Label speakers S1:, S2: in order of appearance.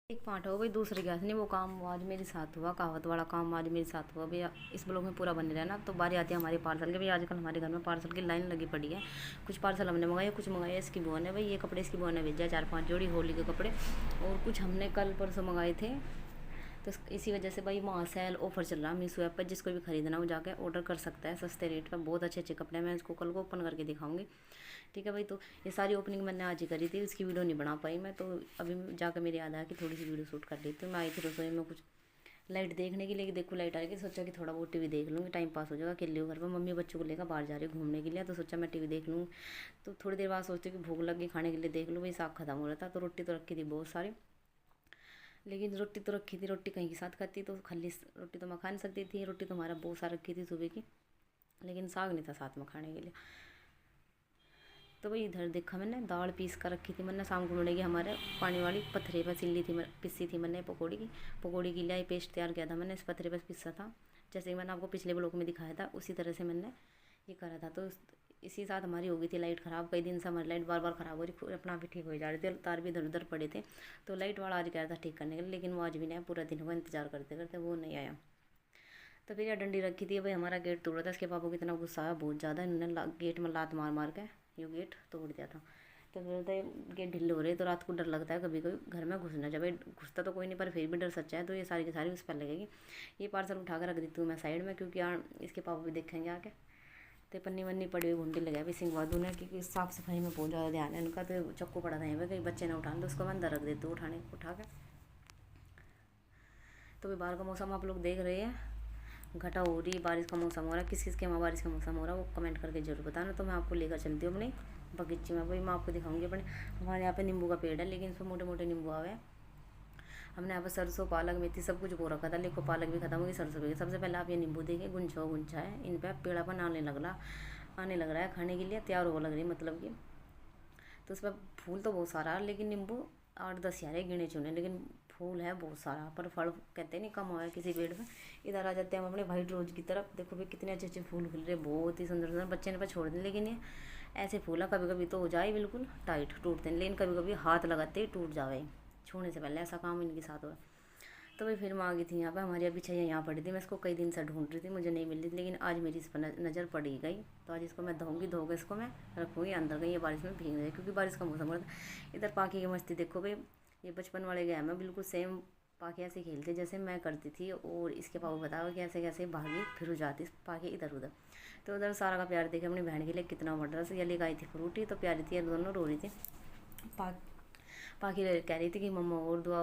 S1: एक पार्ट हो गई, दूसरे गैस नहीं वो काम आज मेरे साथ हुआ, कहावत वाला काम आज मेरे साथ हुआ भैया। इस ब्लॉग में पूरा बने रहना। तो बारी आती है हमारे पार्सल की। भाई आजकल हमारे घर में पार्सल की लाइन लगी पड़ी है। कुछ पार्सल हमने मंगाए, कुछ मंगाए इसकी बुआ ने। भाई ये कपड़े इसकी बुआ ने भेजा 4-5 जोड़ी होली के कपड़े, और कुछ हमने कल परसों मंगाए थे। तो इसी वजह से भाई वहाँ सेल ऑफर चल रहा है मीशो ऐप पर। जिसको भी खरीदना हो जाके ऑर्डर कर सकता है सस्ते रेट पर। बहुत अच्छे अच्छे कपड़े हैं, मैं इसको कल को ओपन करके दिखाऊंगी। ठीक है भाई। तो ये सारी ओपनिंग मैंने आज ही करी थी, इसकी वीडियो नहीं बना पाई मैं। तो अभी जाकर मेरे याद आया कि थोड़ी सी वीडियो शूट कर ली। तो मैं आई थी रसोई में कुछ लाइट देखने के लिए कि देखो लाइट आ रही है। सोचा कि थोड़ा बहुत टीवी देख लूँगी, टाइम पास हो जाएगा। अकेले घर पर मम्मी बच्चों को लेकर बाहर जा रही घूमने के लिए, तो सोचा मैं टीवी देख लूँ। तो थोड़ी देर बाद सोचती कि भूख लगी खाने के लिए देख लूँ। भाई साग खत्म हो रहा था, तो रोटी तो रखी थी बहुत सारी, लेकिन रोटी तो रखी थी। रोटी कहीं के साथ खाती, तो खाली रोटी तो मैं खा नहीं सकती थी। रोटी तो हमारा बहुत सारा रखी थी सुबह की, लेकिन साग नहीं था साथ में खाने के लिए। तो भाई इधर देखा मैंने दाल पीस कर रखी थी। मैंने शाम को मिलेगी हमारे पानी वाली पत्थरे पर सिल्ली थी, पिसी थी मैंने पकौड़ी की लिए पेस्ट तैयार किया था मैंने। इस पत्थरे पर पिसा था, जैसे मैंने आपको पिछले ब्लॉग में दिखाया था उसी तरह से मैंने ये करा था। तो इसी साथ हमारी हो गई थी लाइट ख़राब। कई दिन से हमारी लाइट बार बार ख़राब हो रही, अपना भी ठीक हो जा रही थी, तार भी इधर उधर पड़े थे। तो लाइट वाला आज कह रहा था ठीक करने के लिए, लेकिन वो आज भी नहीं आया। पूरा दिन हुआ इंतजार करते करते, वो नहीं आया। तो फिर यह डंडी रखी थी भाई, हमारा गेट तोड़ा था। इसके पापा को इतना गुस्सा आया बहुत ज़्यादा, इन्होंने गेट में लात मार मार के ये गेट तोड़ दिया था। तो फिर बोलते गेट ढीले हो रहे, तो रात को डर लगता है कभी कभी घर में घुसना। जब घुसता तो कोई नहीं, पर फिर भी डर सच्चा है। तो ये सारी की सारी उस पर लगेगी। ये पार्सल उठा कर रख देती हूँ मैं साइड में, क्योंकि यार इसके पापा भी देखेंगे आके। तो पन्नी वन्नी पड़ी हुई घुंडी लगा भी सिंगवा दूँ ने, क्योंकि साफ़ सफाई में बहुत ज़्यादा ध्यान है उनका। तो चक्कू पड़ा था यहाँ पे, कहीं बच्चे ना उठाने, तो उसको मैं अंदर रख देती हूँ उठा के। तो भाई बाहर का मौसम आप लोग देख रहे हैं, घटा हो रही, बारिश का मौसम हो रहा है। किस किस के वहाँ बारिश का मौसम हो रहा है वो कमेंट करके जरूर बताना। तो मैं आपको लेकर चलती हूँ अपने बगीचे में। भाई मैं आपको दिखाऊंगी अपने, हमारे यहाँ पे नींबू का पेड़ है, लेकिन इसमें मोटे मोटे नींबू आवे हैं। हमने यहाँ पर सरसों पालक मेथी सब कुछ बो रखा था, लेकिन पालक भी खत्म हो गई, सरसों भी। सबसे पहले आप ये नींबू देखिए, गुंछा है इन पर, पेड़ापन आने लग रहा है, खाने के लिए तैयार हो लग रही है मतलब कि। तो उस पर फूल तो बहुत सारा है, लेकिन नींबू 8-10 यार गिने चुने, लेकिन फूल है बहुत सारा, पर फल कहते नहीं कम हुआ है किसी पेड़ में। इधर आ जाते हैं हम अपने वाइट रोज की तरफ। देखो भाई कितने अच्छे अच्छे फूल खिल रहे, बहुत ही सुंदर सुंदर। बच्चे ने पर छोड़ दें, लेकिन ये ऐसे फूल है कभी कभी तो हो जाए बिल्कुल टाइट टूटते हैं, लेकिन कभी कभी हाथ लगाते ही टूट जावे छूने से पहले। ऐसा काम इनके साथ हो रहा। तो भाई फिर मैं आ गई थी यहाँ पर। हमारी अभी छैया यहाँ पड़ी थी, मैं इसको कई दिन से ढूंढ रही थी, मुझे नहीं मिल रही थी, लेकिन आज मेरी इस पर नज़र पड़ी गई। तो आज इसको मैं धोऊंगी, धोकर इसको मैं रखूँगी अंदर गई, ये बारिश में भीग रही, क्योंकि बारिश का मौसम हो रहा था। इधर पाखी की मस्ती देखो भाई, ये बचपन वाले गेम है बिल्कुल सेम। पाखी ऐसे खेलते जैसे मैं करती थी, और इसके पापा बताओ कि ऐसे कैसे भागी फिर हो जाती पाखी इधर उधर। तो उधर सारा का प्यार देखे अपनी बहन के लिए कितना बढ़ रहा था। ये लेकर आई थी फ्रूटी, तो प्यारी थी, दोनों रो रही थी। पाखी कह रही थी कि मम्मा और दुआ